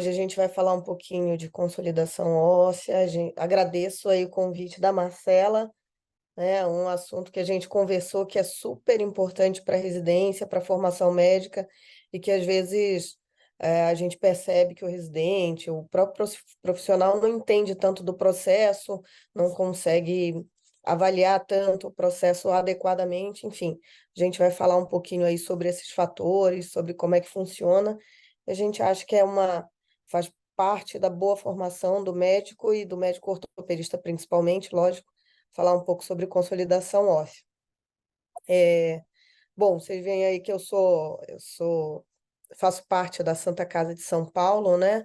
Hoje a gente vai falar um pouquinho de consolidação óssea. Agradeço aí o convite da Marcela, né? Um assunto que a gente conversou que é super importante para a residência, para a formação médica, e que às vezes a gente percebe que o residente, o próprio profissional não entende tanto do processo, não consegue avaliar tanto o processo adequadamente. Enfim, a gente vai falar um pouquinho aí sobre esses fatores, sobre como é que funciona. A gente acha que faz parte da boa formação do médico e do médico ortopedista principalmente, lógico, falar um pouco sobre consolidação óssea. Bom, vocês veem aí que faço parte da Santa Casa de São Paulo, né?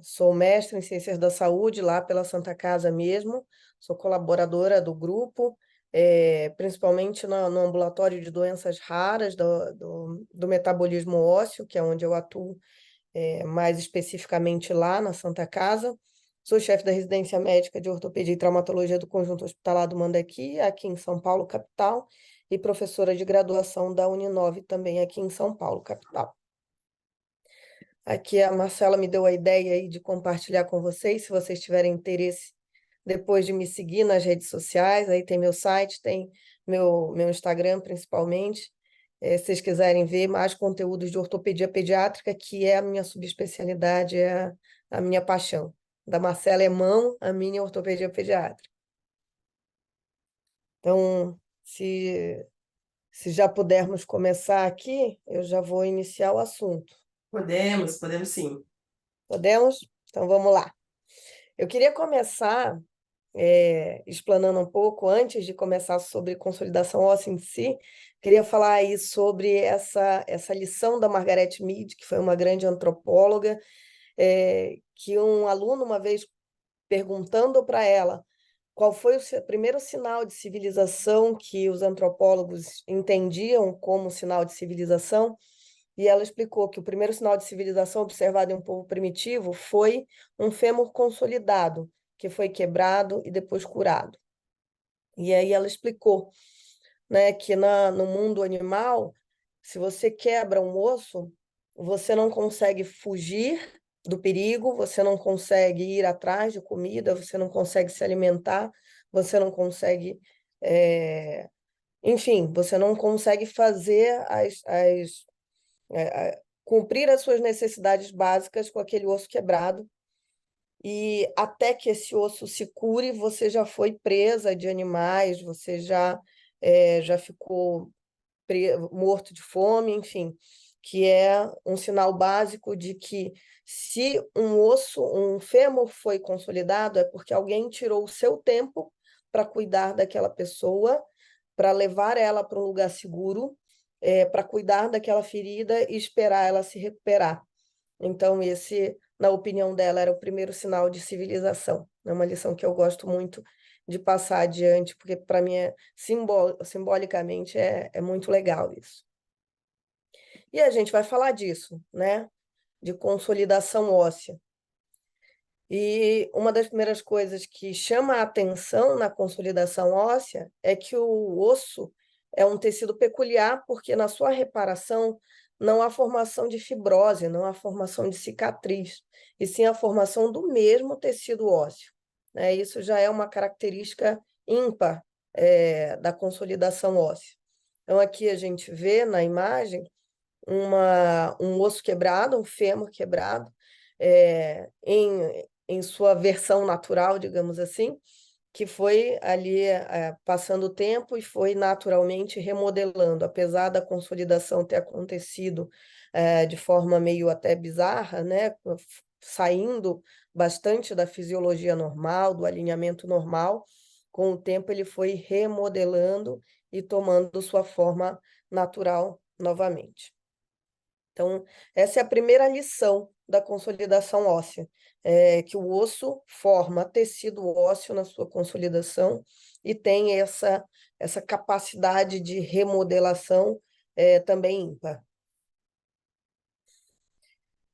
Sou mestre em Ciências da Saúde lá pela Santa Casa mesmo, sou colaboradora do grupo, principalmente no ambulatório de doenças raras do metabolismo ósseo, que é onde eu atuo mais especificamente lá na Santa Casa. Sou chefe da residência médica de ortopedia e traumatologia do Conjunto Hospitalar do Mandaqui, aqui em São Paulo, capital, e professora de graduação da Uninove, também aqui em São Paulo, capital. Aqui a Marcela me deu a ideia aí de compartilhar com vocês, se vocês tiverem interesse, depois de me seguir nas redes sociais, aí tem meu site, tem meu Instagram, principalmente, se vocês quiserem ver mais conteúdos de ortopedia pediátrica, que é a minha subespecialidade, é a minha paixão. Da Marcela é mão, a minha é ortopedia pediátrica. Então, se já pudermos começar aqui, eu já vou iniciar o assunto. Podemos sim. Podemos? Então, vamos lá. Eu queria começar explanando um pouco, antes de começar sobre consolidação óssea em si, queria falar aí sobre essa lição da Margaret Mead, que foi uma grande antropóloga, que um aluno, uma vez perguntando para ela qual foi o primeiro sinal de civilização que os antropólogos entendiam como sinal de civilização, e ela explicou que o primeiro sinal de civilização observado em um povo primitivo foi um fêmur consolidado, que foi quebrado e depois curado. E aí ela explicou, né, que no mundo animal, se você quebra um osso, você não consegue fugir do perigo, você não consegue ir atrás de comida, você não consegue se alimentar, você não consegue, enfim, você não consegue fazer cumprir as suas necessidades básicas com aquele osso quebrado. E até que esse osso se cure, você já foi presa de animais, você já ficou morto de fome, enfim, que é um sinal básico de que se um fêmur foi consolidado, é porque alguém tirou o seu tempo para cuidar daquela pessoa, para levar ela para um lugar seguro, para cuidar daquela ferida e esperar ela se recuperar. Então, esse, na opinião dela, era o primeiro sinal de civilização. É uma lição que eu gosto muito de passar adiante, porque para mim simbolicamente é muito legal isso. E a gente vai falar disso, né? De consolidação óssea. E uma das primeiras coisas que chama a atenção na consolidação óssea é que o osso é um tecido peculiar, porque na sua reparação não há formação de fibrose, não há formação de cicatriz, e sim a formação do mesmo tecido ósseo, né? Isso já é uma característica ímpar, da consolidação óssea. Então, aqui a gente vê na imagem um osso quebrado, um fêmur quebrado, em sua versão natural, digamos assim, que foi ali passando o tempo e foi naturalmente remodelando, apesar da consolidação ter acontecido de forma meio até bizarra, né? Saindo bastante da fisiologia normal, do alinhamento normal, com o tempo ele foi remodelando e tomando sua forma natural novamente. Então, essa é a primeira lição da consolidação óssea, que o osso forma tecido ósseo na sua consolidação e tem essa capacidade de remodelação também ímpar.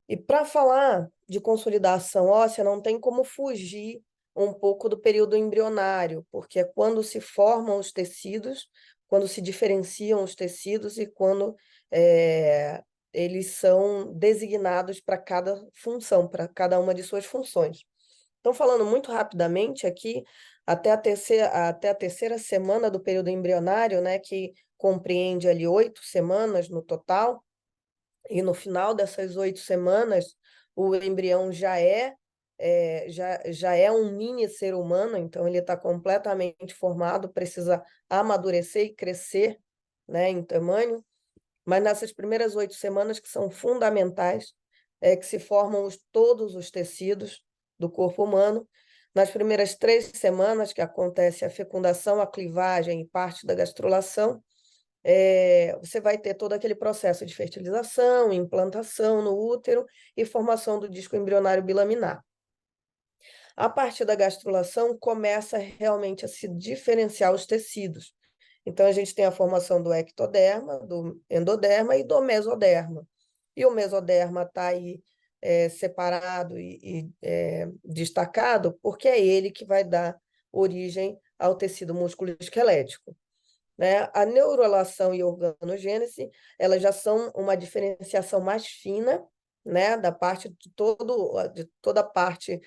E para falar de consolidação óssea, não tem como fugir um pouco do período embrionário, porque é quando se formam os tecidos, quando se diferenciam os tecidos e quando eles são designados para cada função, para cada uma de suas funções. Então, falando muito rapidamente aqui, até a terceira semana do período embrionário, né, que compreende ali 8 semanas no total, e no final dessas 8 semanas, o embrião já é um mini ser humano, então ele está completamente formado, precisa amadurecer e crescer, né, em tamanho. Mas nessas primeiras 8 semanas, que são fundamentais, é que se formam todos os tecidos do corpo humano. Nas primeiras 3 semanas, que acontece a fecundação, a clivagem e parte da gastrulação, você vai ter todo aquele processo de fertilização, implantação no útero e formação do disco embrionário bilaminar. A partir da gastrulação, começa realmente a se diferenciar os tecidos. Então, a gente tem a formação do ectoderma, do endoderma e do mesoderma. E o mesoderma está aí separado e destacado, porque é ele que vai dar origem ao tecido músculo-esquelético, né? A neurulação e a organogênese, elas já são uma diferenciação mais fina, né, de toda a parte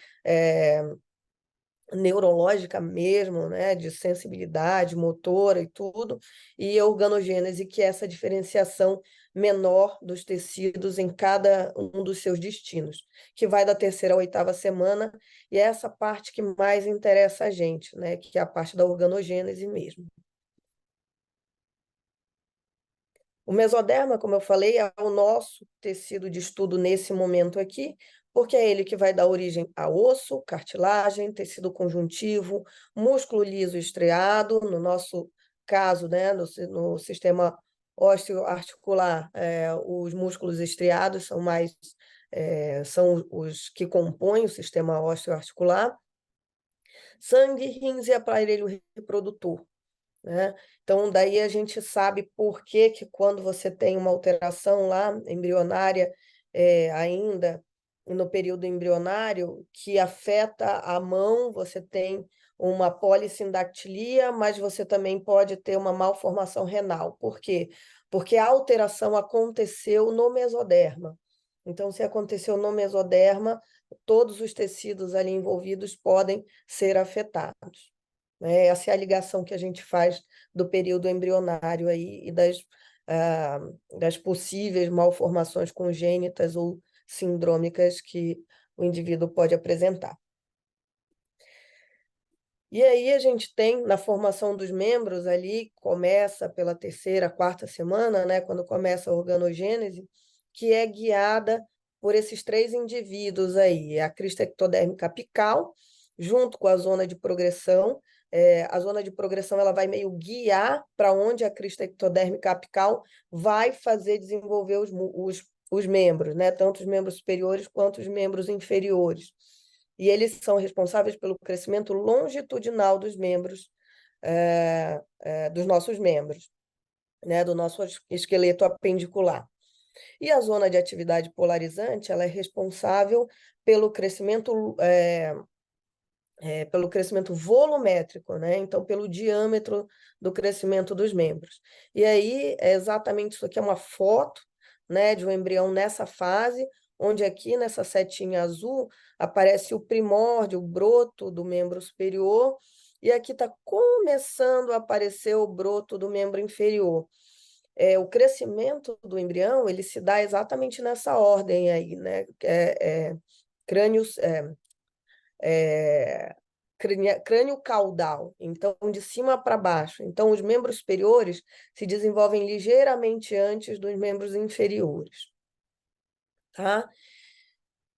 neurológica mesmo, né, de sensibilidade motora e tudo, e a organogênese, que é essa diferenciação menor dos tecidos em cada um dos seus destinos, que vai da terceira à 8ª semana, e é essa parte que mais interessa a gente, né, que é a parte da organogênese mesmo. O mesoderma, como eu falei, é o nosso tecido de estudo nesse momento aqui, porque é ele que vai dar origem a osso, cartilagem, tecido conjuntivo, músculo liso estriado, no nosso caso, né, no sistema osteoarticular, os músculos estriados são os que compõem o sistema osteoarticular, sangue, rins e aparelho reprodutor, né? Então, daí a gente sabe por que que quando você tem uma alteração lá embrionária, ainda no período embrionário, que afeta a mão, você tem uma polissindactilia, mas você também pode ter uma malformação renal. Por quê? Porque a alteração aconteceu no mesoderma. Então, se aconteceu no mesoderma, todos os tecidos ali envolvidos podem ser afetados, né? Essa é a ligação que a gente faz do período embrionário aí e das possíveis malformações congênitas ou sindrômicas que o indivíduo pode apresentar. E aí a gente tem, na formação dos membros ali, começa pela terceira, 4ª semana, né, quando começa a organogênese, que é guiada por esses 3 indivíduos aí, a crista ectodérmica apical, junto com a zona de progressão. A zona de progressão ela vai meio guiar para onde a crista ectodérmica apical vai fazer desenvolver os membros, né, tanto os membros superiores quanto os membros inferiores. E eles são responsáveis pelo crescimento longitudinal dos nossos membros, né, do nosso esqueleto apendicular. E a zona de atividade polarizante, ela é responsável pelo crescimento volumétrico, né? Então, pelo diâmetro do crescimento dos membros. E aí, é exatamente isso aqui, é uma foto, né, de um embrião nessa fase, onde aqui nessa setinha azul aparece o primórdio, o broto do membro superior, e aqui está começando a aparecer o broto do membro inferior. O crescimento do embrião, ele se dá exatamente nessa ordem aí, né? Crânios, crânio caudal, então de cima para baixo. Então, os membros superiores se desenvolvem ligeiramente antes dos membros inferiores, tá?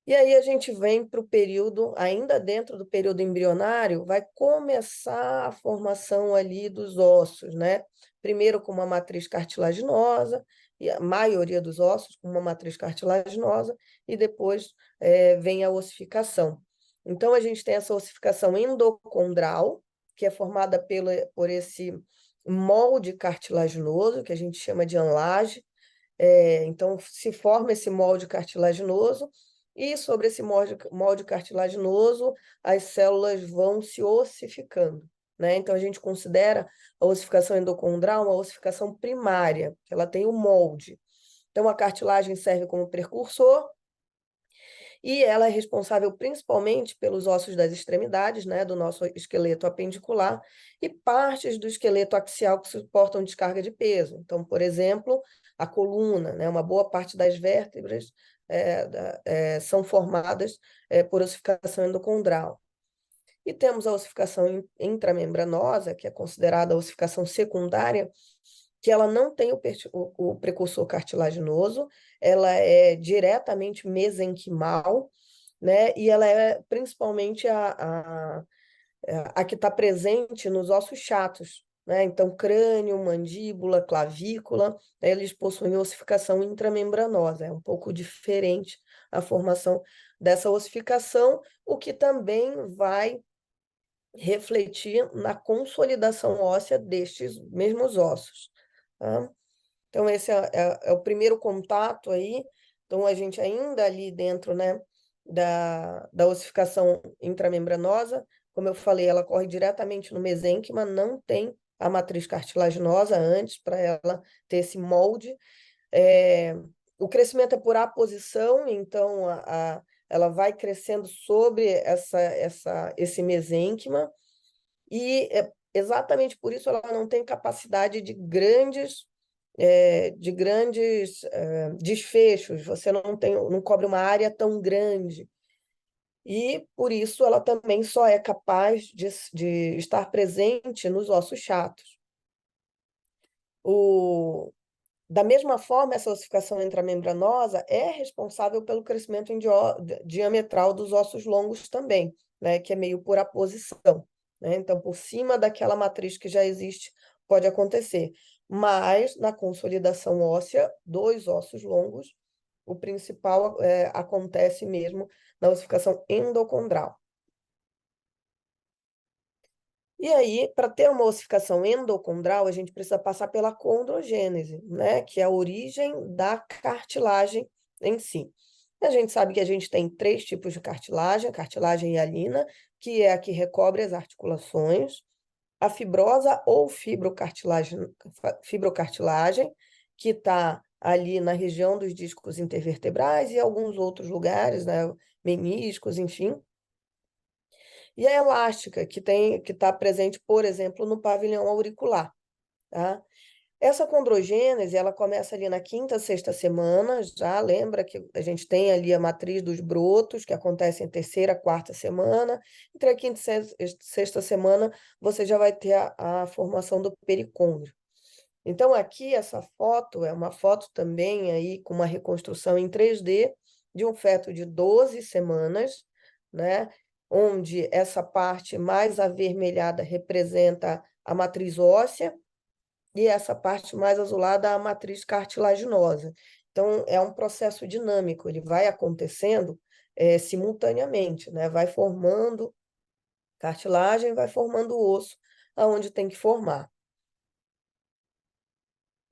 E aí a gente vem para o período, ainda dentro do período embrionário, vai começar a formação ali dos ossos, né? Primeiro com uma matriz cartilaginosa, e a maioria dos ossos com uma matriz cartilaginosa, e depois vem a ossificação. Então, a gente tem essa ossificação endocondral, que é formada por esse molde cartilaginoso, que a gente chama de anlage. Então, se forma esse molde cartilaginoso, e sobre esse molde cartilaginoso, as células vão se ossificando, né? Então, a gente considera a ossificação endocondral uma ossificação primária, que ela tem o molde. Então, a cartilagem serve como precursor, e ela é responsável principalmente pelos ossos das extremidades, né, do nosso esqueleto apendicular, e partes do esqueleto axial que suportam descarga de peso. Então, por exemplo, a coluna, né, uma boa parte das vértebras são formadas por ossificação endocondral. E temos a ossificação intramembranosa, que é considerada a ossificação secundária, que ela não tem o precursor cartilaginoso, ela é diretamente mesenquimal, né? E ela é principalmente a que está presente nos ossos chatos, né? Então, crânio, mandíbula, clavícula, né? Eles possuem ossificação intramembranosa, é um pouco diferente a formação dessa ossificação, o que também vai refletir na consolidação óssea destes mesmos ossos. Tá? Então, esse é o primeiro contato aí. Então, a gente ainda ali dentro, né, da ossificação intramembranosa, como eu falei, ela corre diretamente no mesênquima, não tem a matriz cartilaginosa antes para ela ter esse molde. O crescimento é por aposição, então ela vai crescendo sobre esse mesênquima, e exatamente por isso ela não tem capacidade de grandes desfechos, você não cobre uma área tão grande. E por isso ela também só é capaz de estar presente nos ossos chatos. Da mesma forma, essa ossificação intramembranosa é responsável pelo crescimento diametral dos ossos longos também, né, que é meio por aposição, né? Então, por cima daquela matriz que já existe, pode acontecer. Mas, na consolidação óssea dos ossos longos, o principal acontece mesmo na ossificação endocondral. E aí, para ter uma ossificação endocondral, a gente precisa passar pela condrogênese, né? Que é a origem da cartilagem em si. A gente sabe que a gente tem 3 tipos de cartilagem: a cartilagem hialina, que é a que recobre as articulações, a fibrosa ou fibrocartilagem, que está ali na região dos discos intervertebrais e alguns outros lugares, né? Meniscos, enfim. E a elástica, que está presente, por exemplo, no pavilhão auricular. Tá? Essa condrogênese, ela começa ali na quinta, sexta semana, já lembra que a gente tem ali a matriz dos brotos, que acontece em terceira, quarta semana. Entre a quinta e sexta semana, você já vai ter a formação do pericôndrio. Então, aqui, essa foto é uma foto também aí com uma reconstrução em 3D de um feto de 12 semanas, né? Onde essa parte mais avermelhada representa a matriz óssea e essa parte mais azulada a matriz cartilaginosa. Então, é um processo dinâmico, ele vai acontecendo simultaneamente, né? Vai formando cartilagem, vai formando osso, aonde tem que formar.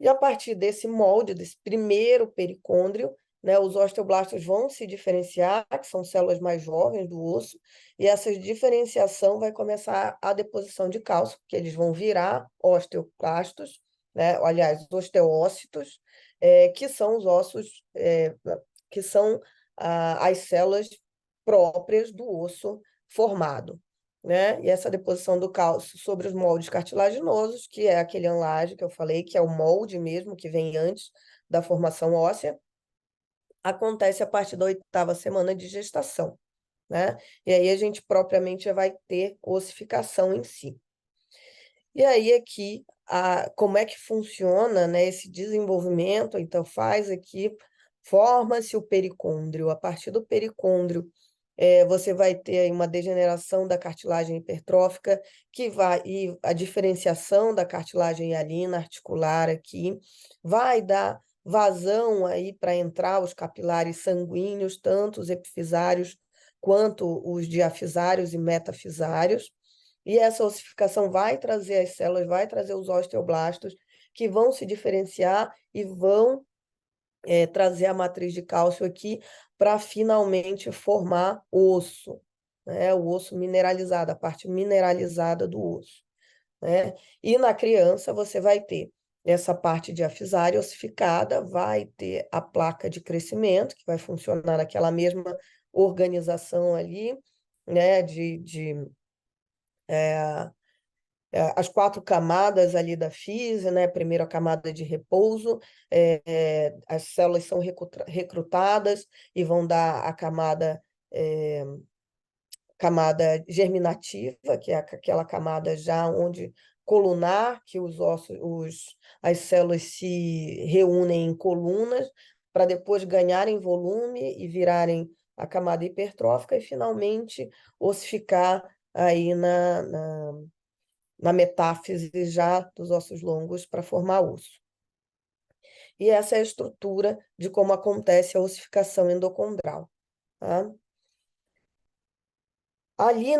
E a partir desse molde, desse primeiro pericôndrio, né, os osteoblastos vão se diferenciar, que são células mais jovens do osso, e essa diferenciação vai começar a deposição de cálcio, que eles vão virar osteoclastos, né, aliás, osteócitos, que são os ossos, que são as células próprias do osso formado, né? E essa deposição do cálcio sobre os moldes cartilaginosos, que é aquele anlage que eu falei, que é o molde mesmo que vem antes da formação óssea, acontece a partir da 8ª semana de gestação, né? E aí a gente propriamente já vai ter ossificação em si. E aí aqui, como é que funciona, né, esse desenvolvimento? Então faz aqui, forma-se o pericôndrio. A partir do pericôndrio, você vai ter aí uma degeneração da cartilagem hipertrófica, e a diferenciação da cartilagem hialina articular aqui, vai dar vazão aí para entrar os capilares sanguíneos, tanto os epifisários quanto os diafisários e metafisários. E essa ossificação vai trazer as células, vai trazer os osteoblastos, que vão se diferenciar e vão trazer a matriz de cálcio aqui para finalmente formar osso, né? O osso mineralizado, a parte mineralizada do osso, né? E na criança você vai ter essa parte diafisária ossificada vai ter a placa de crescimento, que vai funcionar naquela mesma organização ali, né, as 4 camadas ali da fise, né? Primeiro a camada de repouso, as células são recrutadas e vão dar a camada germinativa, que é aquela camada já onde colunar, que as células se reúnem em colunas para depois ganharem volume e virarem a camada hipertrófica e finalmente ossificar aí na metáfise já dos ossos longos para formar osso. E essa é a estrutura de como acontece a ossificação endocondral, tá? Ali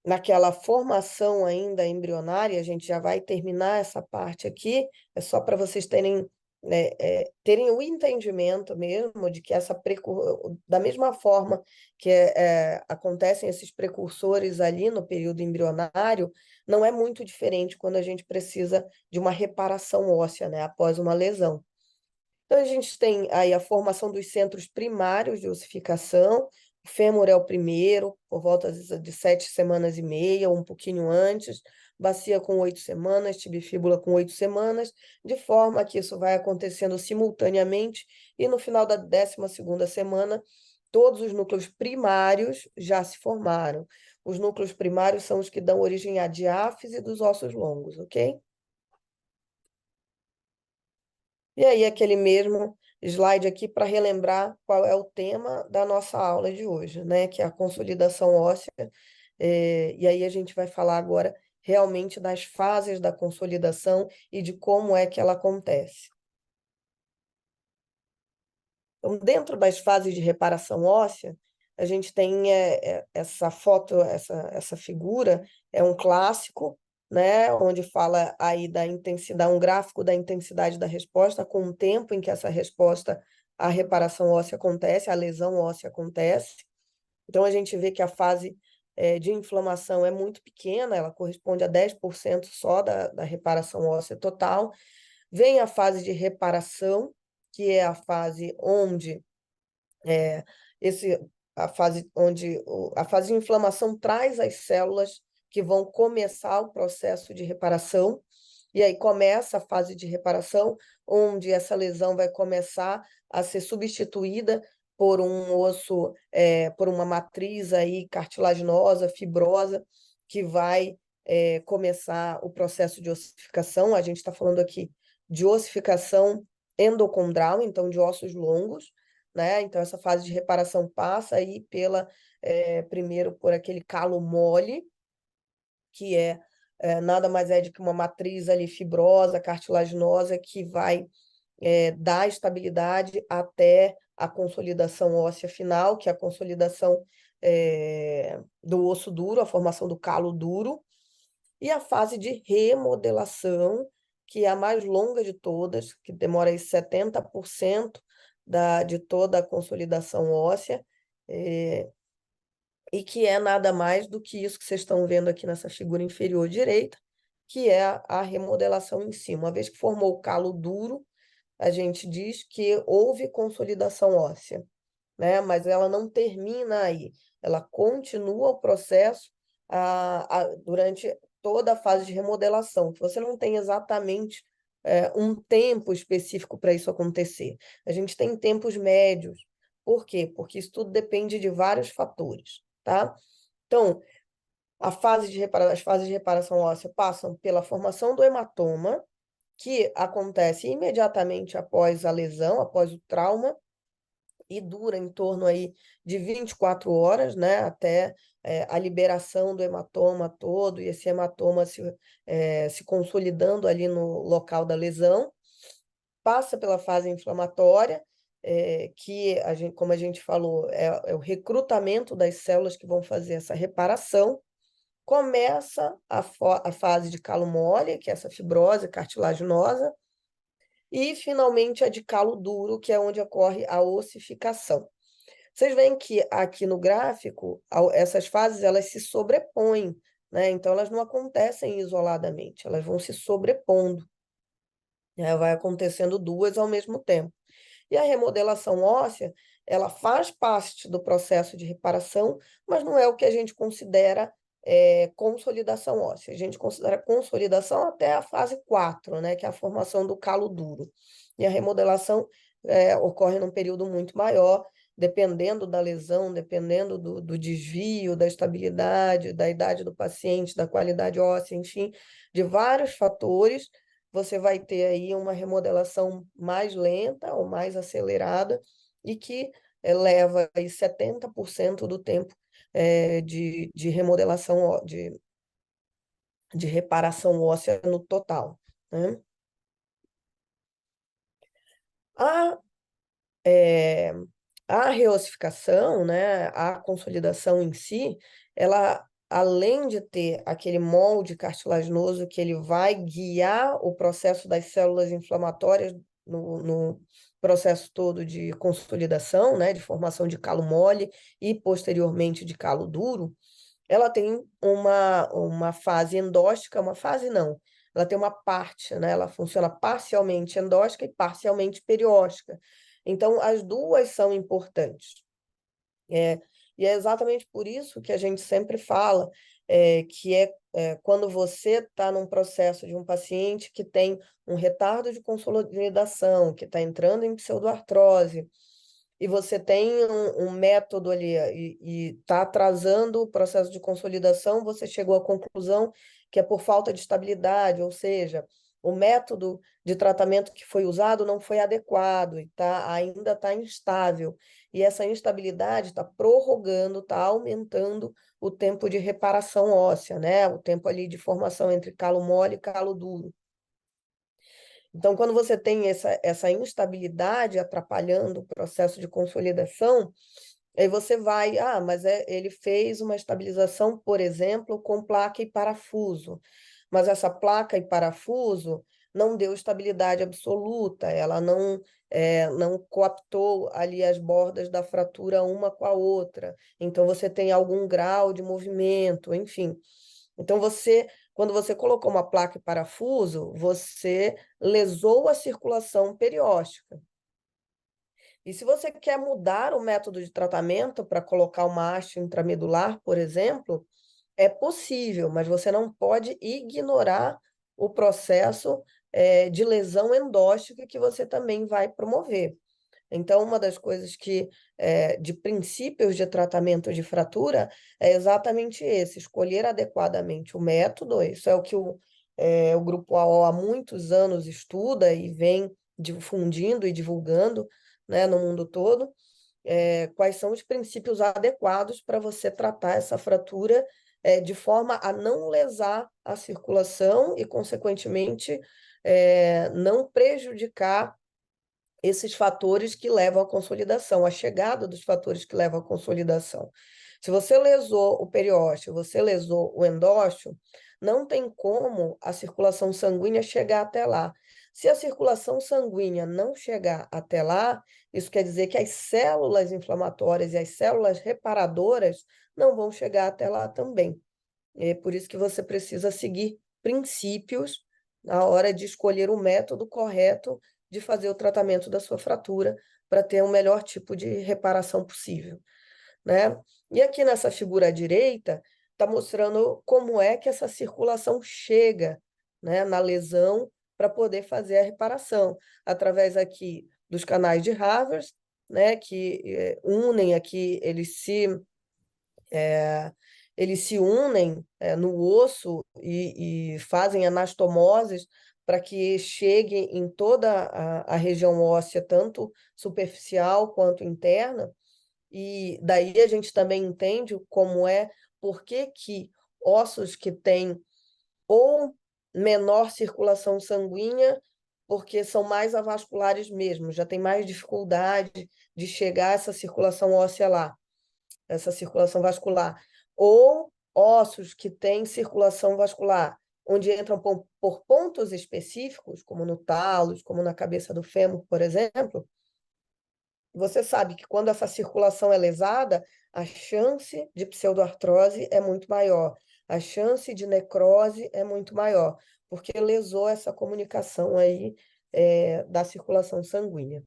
naquela formação ainda embrionária, a gente já vai terminar essa parte aqui, é só para vocês terem o entendimento mesmo de que da mesma forma que acontecem esses precursores ali no período embrionário, não é muito diferente quando a gente precisa de uma reparação óssea, né, após uma lesão. Então, a gente tem aí a formação dos centros primários de ossificação. O fêmur é o primeiro, por volta de 7 semanas e meia, ou um pouquinho antes. Bacia com 8 semanas, tibifíbula com 8 semanas, de forma que isso vai acontecendo simultaneamente. E no final da 12ª semana, todos os núcleos primários já se formaram. Os núcleos primários são os que dão origem à diáfise dos ossos longos, ok? E aí, aquele mesmo slide aqui para relembrar qual é o tema da nossa aula de hoje, né? Que é a consolidação óssea. E aí a gente vai falar agora realmente das fases da consolidação e de como é que ela acontece. Então, dentro das fases de reparação óssea, a gente tem essa foto, essa figura, é um clássico, né, onde fala aí da intensidade, um gráfico da intensidade da resposta, com o tempo em que essa resposta à reparação óssea acontece, a lesão óssea acontece. Então, a gente vê que a fase de inflamação é muito pequena, ela corresponde a 10% só da reparação óssea total. Vem a fase de reparação, que é a fase onde é, a fase de inflamação traz as células que vão começar o processo de reparação, e aí começa a fase de reparação, onde essa lesão vai começar a ser substituída por um osso, por uma matriz aí cartilaginosa, fibrosa, que vai começar o processo de ossificação. A gente está falando aqui de ossificação endocondral, então de ossos longos, né? Então, essa fase de reparação passa aí primeiro por aquele calo mole, que nada mais é do que uma matriz ali fibrosa, cartilaginosa, que vai dar estabilidade até a consolidação óssea final, que é a consolidação do osso duro, a formação do calo duro, e a fase de remodelação, que é a mais longa de todas, que demora aí 70% de toda a consolidação óssea, e que é nada mais do que isso que vocês estão vendo aqui nessa figura inferior direita, que é a remodelação em si. Uma vez que formou o calo duro, a gente diz que houve consolidação óssea, né? Mas ela não termina aí, ela continua o processo durante toda a fase de remodelação, que você não tem exatamente um tempo específico para isso acontecer. A gente tem tempos médios. Por quê? Porque isso tudo depende de vários fatores, tá? Então, as fases de reparação óssea passam pela formação do hematoma, que acontece imediatamente após a lesão, após o trauma, e dura em torno aí de 24 horas, né, até a liberação do hematoma todo, e esse hematoma se consolidando ali no local da lesão. Passa pela fase inflamatória, que, como a gente falou, é o recrutamento das células que vão fazer essa reparação. Começa a fase de calo mole, que é essa fibrose cartilaginosa, e, finalmente, a de calo duro, que é onde ocorre a ossificação. Vocês veem que aqui no gráfico, essas fases elas se sobrepõem, né? Então, elas não acontecem isoladamente, elas vão se sobrepondo, né? Vai acontecendo duas ao mesmo tempo. E a remodelação óssea, ela faz parte do processo de reparação, mas não é o que a gente considera consolidação óssea. A gente considera consolidação até a fase 4, né, que é a formação do calo duro. E a remodelação ocorre num período muito maior, dependendo da lesão, dependendo do desvio, da estabilidade, da idade do paciente, da qualidade óssea, enfim, de vários fatores. Você vai ter aí uma remodelação mais lenta ou mais acelerada e que leva aí 70% do tempo de remodelação, de reparação óssea no total, né? A, é, a reossificação, né, a consolidação em si, ela, além de ter aquele molde cartilaginoso que ele vai guiar o processo das células inflamatórias no processo todo de consolidação, né, de formação de calo mole e posteriormente de calo duro, ela tem uma fase endóstica, uma fase não, ela tem uma parte, né? Ela funciona parcialmente endóstica e parcialmente perióstica. Então, as duas são importantes. É, e é exatamente por isso que a gente sempre fala que quando você está num processo de um paciente que tem um retardo de consolidação, que está entrando em pseudoartrose, e você tem um método ali e está atrasando o processo de consolidação, você chegou à conclusão que é por falta de estabilidade, ou seja, o método de tratamento que foi usado não foi adequado e ainda está instável. E essa instabilidade está prorrogando, está aumentando o tempo de reparação óssea, né? O tempo ali de formação entre calo mole e calo duro. Então, quando você tem essa instabilidade atrapalhando o processo de consolidação, aí você vai, mas ele fez uma estabilização, por exemplo, com placa e parafuso, mas essa placa e parafuso não deu estabilidade absoluta, ela não coaptou ali as bordas da fratura uma com a outra, então você tem algum grau de movimento, enfim. Então, quando você colocou uma placa e parafuso, você lesou a circulação perióstica. E se você quer mudar o método de tratamento para colocar uma haste intramedular, por exemplo, é possível, mas você não pode ignorar o processo de lesão endóstica que você também vai promover. Então, uma das coisas de princípios de tratamento de fratura é exatamente esse, escolher adequadamente o método, isso é o que o Grupo AO há muitos anos estuda e vem difundindo e divulgando, né, no mundo todo, quais são os princípios adequados para você tratar essa fratura de forma a não lesar a circulação e, consequentemente, não prejudicar esses fatores que levam à consolidação, a chegada dos fatores que levam à consolidação. Se você lesou o periósteo, você lesou o endósteo, não tem como a circulação sanguínea chegar até lá. Se a circulação sanguínea não chegar até lá, isso quer dizer que as células inflamatórias e as células reparadoras não vão chegar até lá também. É por isso que você precisa seguir princípios na hora de escolher o método correto de fazer o tratamento da sua fratura para ter o melhor tipo de reparação possível, né? E aqui nessa figura à direita está mostrando como é que essa circulação chega, né, na lesão para poder fazer a reparação, através aqui dos canais de Havers, né, que unem aqui, eles se unem no osso e fazem anastomoses para que chegue em toda a região óssea, tanto superficial quanto interna, e daí a gente também entende como por que ossos que têm ou menor circulação sanguínea, porque são mais avasculares mesmo, já tem mais dificuldade de chegar essa circulação óssea lá, essa circulação vascular, ou ossos que têm circulação vascular, onde entram por pontos específicos, como no talos, como na cabeça do fêmur, por exemplo, você sabe que quando essa circulação é lesada, a chance de pseudoartrose é muito maior. a chance de necrose é muito maior, porque lesou essa comunicação aí da circulação sanguínea.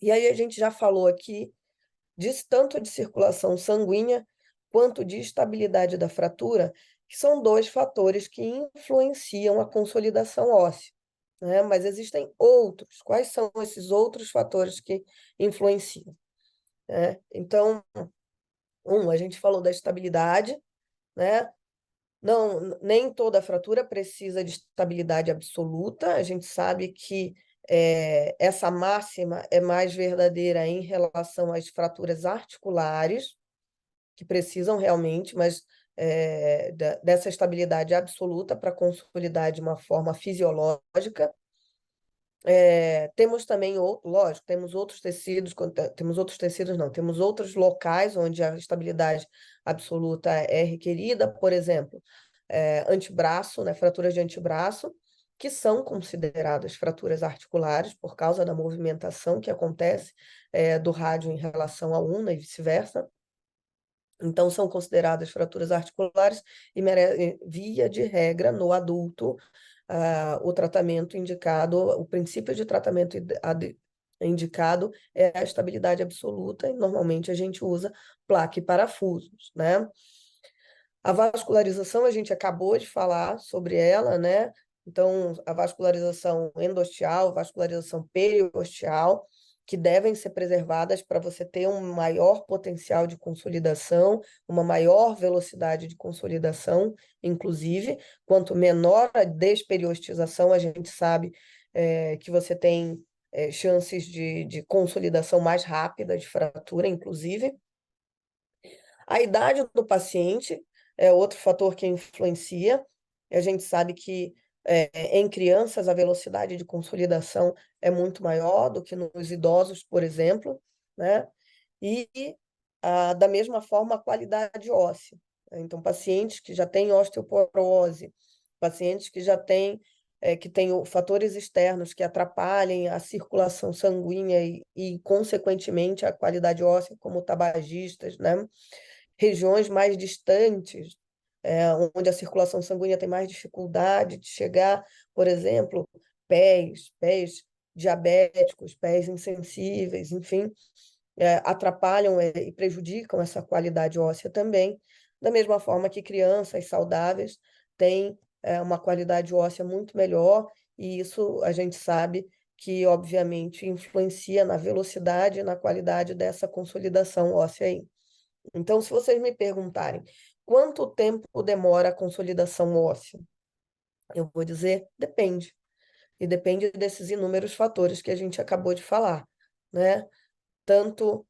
E aí a gente já falou aqui tanto de circulação sanguínea quanto de estabilidade da fratura, que são dois fatores que influenciam a consolidação óssea, né? Mas existem outros. Quais são esses outros fatores que influenciam, né? Então, a gente falou da estabilidade, né? Não, nem toda fratura precisa de estabilidade absoluta. A gente sabe que essa máxima é mais verdadeira em relação às fraturas articulares, que precisam realmente, mas dessa estabilidade absoluta para consolidar de uma forma fisiológica. Temos também, lógico, temos outros locais onde a estabilidade absoluta é requerida, por exemplo, antebraço, né, fraturas de antebraço, que são consideradas fraturas articulares por causa da movimentação que acontece do rádio em relação à ulna e vice-versa. Então, são consideradas fraturas articulares e, via de regra, no adulto, o tratamento indicado, o princípio de tratamento indicado é a estabilidade absoluta, e normalmente a gente usa placa e parafusos, né? A vascularização, a gente acabou de falar sobre ela, né? Então, a vascularização endosteal, vascularização periosteal, que devem ser preservadas para você ter um maior potencial de consolidação, uma maior velocidade de consolidação, inclusive. Quanto menor a desperiostização, a gente sabe que você tem chances de consolidação mais rápida de fratura, inclusive. A idade do paciente é outro fator que influencia. A gente sabe que em crianças a velocidade de consolidação é muito maior do que nos idosos, por exemplo, né? E da mesma forma a qualidade óssea. Então, pacientes que já têm osteoporose, pacientes que já têm que têm fatores externos que atrapalhem a circulação sanguínea consequentemente, a qualidade óssea, como tabagistas, né? Regiões mais distantes, onde a circulação sanguínea tem mais dificuldade de chegar, por exemplo, pés diabéticos, pés insensíveis, enfim, atrapalham e prejudicam essa qualidade óssea também, da mesma forma que crianças saudáveis têm uma qualidade óssea muito melhor, e isso a gente sabe que, obviamente, influencia na velocidade e na qualidade dessa consolidação óssea aí. Então, se vocês me perguntarem quanto tempo demora a consolidação óssea, eu vou dizer depende. E depende desses inúmeros fatores que a gente acabou de falar, né? Tanto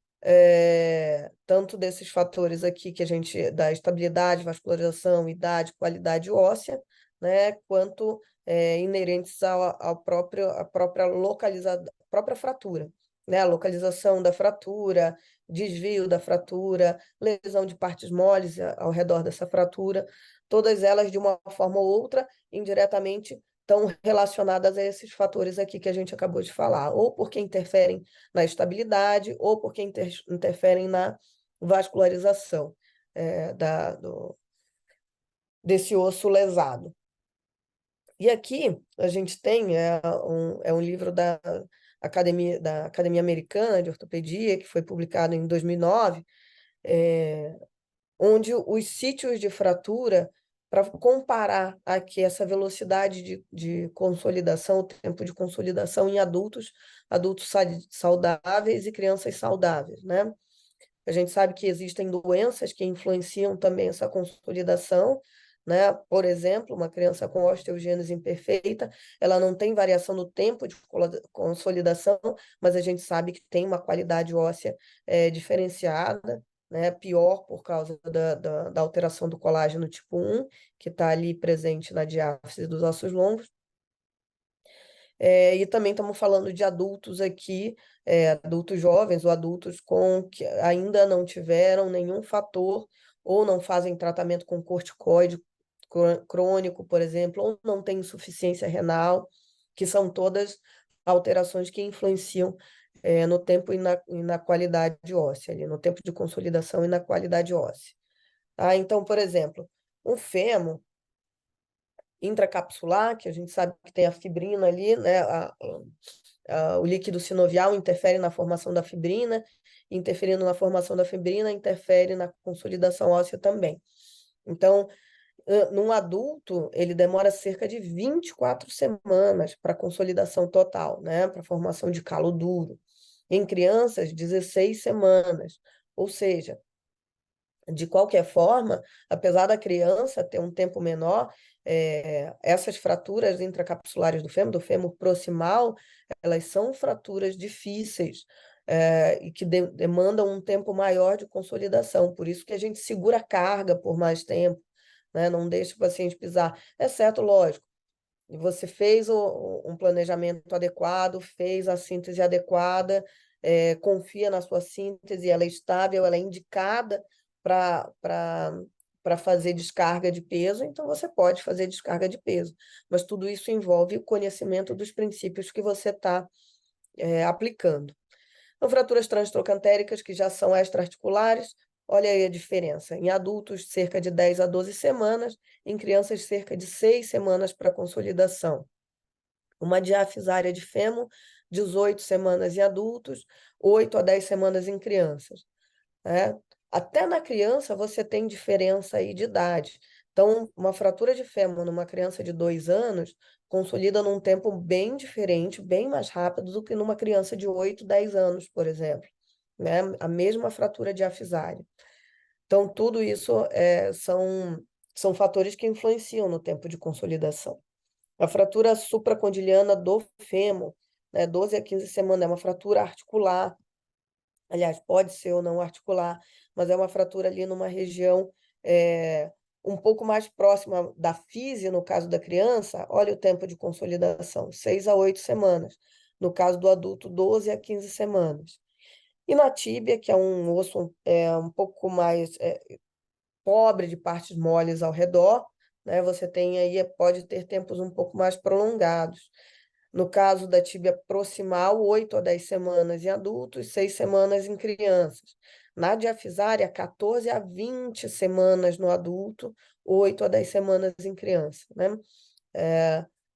desses fatores aqui que a gente, da estabilidade, vascularização, idade, qualidade óssea, né? Quanto inerentes à própria própria fratura, né? A localização da fratura, desvio da fratura, lesão de partes moles ao redor dessa fratura, todas elas, de uma forma ou outra, indiretamente, estão relacionadas a esses fatores aqui que a gente acabou de falar, ou porque interferem na estabilidade, ou porque interferem na vascularização desse osso lesado. E aqui a gente tem um livro da Academia Americana de Ortopedia, que foi publicado em 2009, onde os sítios de fratura, para comparar aqui essa velocidade de consolidação, o tempo de consolidação em adultos saudáveis e crianças saudáveis, né? A gente sabe que existem doenças que influenciam também essa consolidação, né? Por exemplo, uma criança com osteogênese imperfeita, ela não tem variação no tempo de consolidação, mas a gente sabe que tem uma qualidade óssea diferenciada, né? Pior por causa da alteração do colágeno tipo 1, que está ali presente na diáfise dos ossos longos. E também estamos falando de adultos aqui, adultos jovens ou adultos que ainda não tiveram nenhum fator ou não fazem tratamento com corticoide crônico, por exemplo, ou não têm insuficiência renal, que são todas alterações que influenciam no tempo e na qualidade óssea, ali, no tempo de consolidação e na qualidade óssea. Então, por exemplo, Um fêmur intracapsular, que a gente sabe que tem a fibrina ali, né? O líquido sinovial interfere na formação da fibrina, interferindo na formação da fibrina, interfere na consolidação óssea também. Então, num adulto, ele demora cerca de 24 semanas para consolidação total, né? Para formação de calo duro. Em crianças, 16 semanas. Ou seja, de qualquer forma, apesar da criança ter um tempo menor, essas fraturas intracapsulares do fêmur proximal, elas são fraturas difíceis, e que demandam um tempo maior de consolidação. Por isso que a gente segura a carga por mais tempo, né? Não deixa o paciente pisar, exceto, lógico, você fez um planejamento adequado, fez a síntese adequada, confia na sua síntese, ela é estável, ela é indicada para fazer descarga de peso, então você pode fazer descarga de peso. Mas tudo isso envolve o conhecimento dos princípios que você está aplicando. Então, fraturas transtrocantéricas, que já são extraarticulares, olha aí a diferença. Em adultos, cerca de 10 a 12 semanas, em crianças, cerca de 6 semanas para consolidação. Uma diafisária de fêmur, 18 semanas em adultos, 8 a 10 semanas em crianças. Né? Até na criança você tem diferença aí de idade. Então, uma fratura de fêmur numa criança de 2 anos consolida num tempo bem diferente, bem mais rápido do que numa criança de 8, 10 anos, por exemplo. Né? A mesma fratura diafisária. Então, tudo isso são fatores que influenciam no tempo de consolidação. A fratura supracondiliana do fêmur, né, 12 a 15 semanas, é uma fratura articular. Aliás, pode ser ou não articular, mas é uma fratura ali numa região um pouco mais próxima da físio, no caso da criança. Olha o tempo de consolidação, 6 a 8 semanas. No caso do adulto, 12 a 15 semanas. E na tíbia, que é um osso um pouco mais pobre de partes moles ao redor, né? Você tem aí, pode ter tempos um pouco mais prolongados. No caso da tíbia proximal, 8 a 10 semanas em adultos, 6 semanas em crianças. Na diafisária, 14 a 20 semanas no adulto, 8 a 10 semanas em criança, né?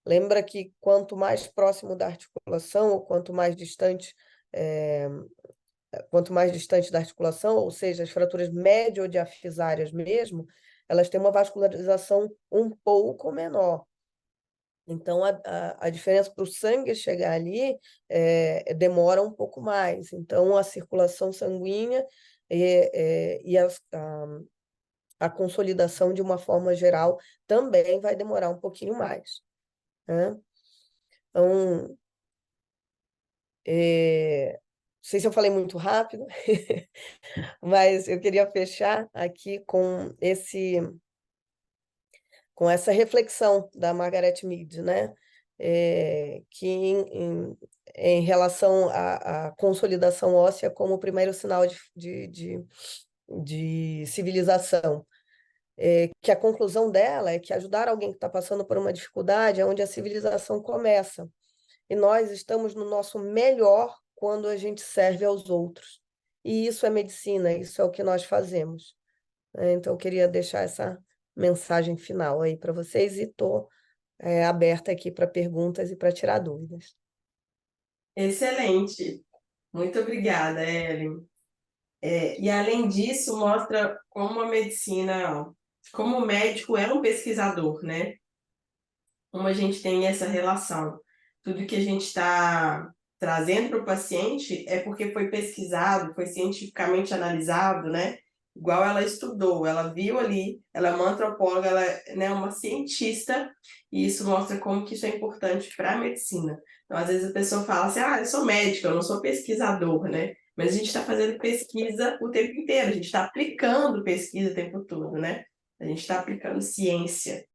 Lembra que quanto mais próximo da articulação, ou quanto mais distante da articulação, ou seja, as fraturas médio-diafisárias mesmo, elas têm uma vascularização um pouco menor. Então, a diferença para o sangue chegar ali demora um pouco mais. Então, a circulação sanguínea e a consolidação, de uma forma geral, também vai demorar um pouquinho mais. Né? Então, não sei se eu falei muito rápido, mas eu queria fechar aqui com essa reflexão da Margaret Mead, né? Que em relação à consolidação óssea como o primeiro sinal de civilização. Que a conclusão dela é que ajudar alguém que está passando por uma dificuldade é onde a civilização começa. E nós estamos no nosso melhor quando a gente serve aos outros. E isso é medicina, isso é o que nós fazemos. Então, eu queria deixar essa mensagem final aí para vocês e estou aberta aqui para perguntas e para tirar dúvidas. Excelente. Muito obrigada, Ellen. E além disso, mostra como a medicina, como o médico é um pesquisador, né? Como a gente tem essa relação. Tudo que a gente está trazendo para o paciente é porque foi pesquisado, foi cientificamente analisado, né? Igual ela estudou, ela viu ali, ela é uma antropóloga, ela é, né, uma cientista, e isso mostra como que isso é importante para a medicina. Então, às vezes a pessoa fala assim, eu sou médica, eu não sou pesquisador, né? Mas a gente está fazendo pesquisa o tempo inteiro, a gente está aplicando pesquisa o tempo todo, né? A gente está aplicando ciência.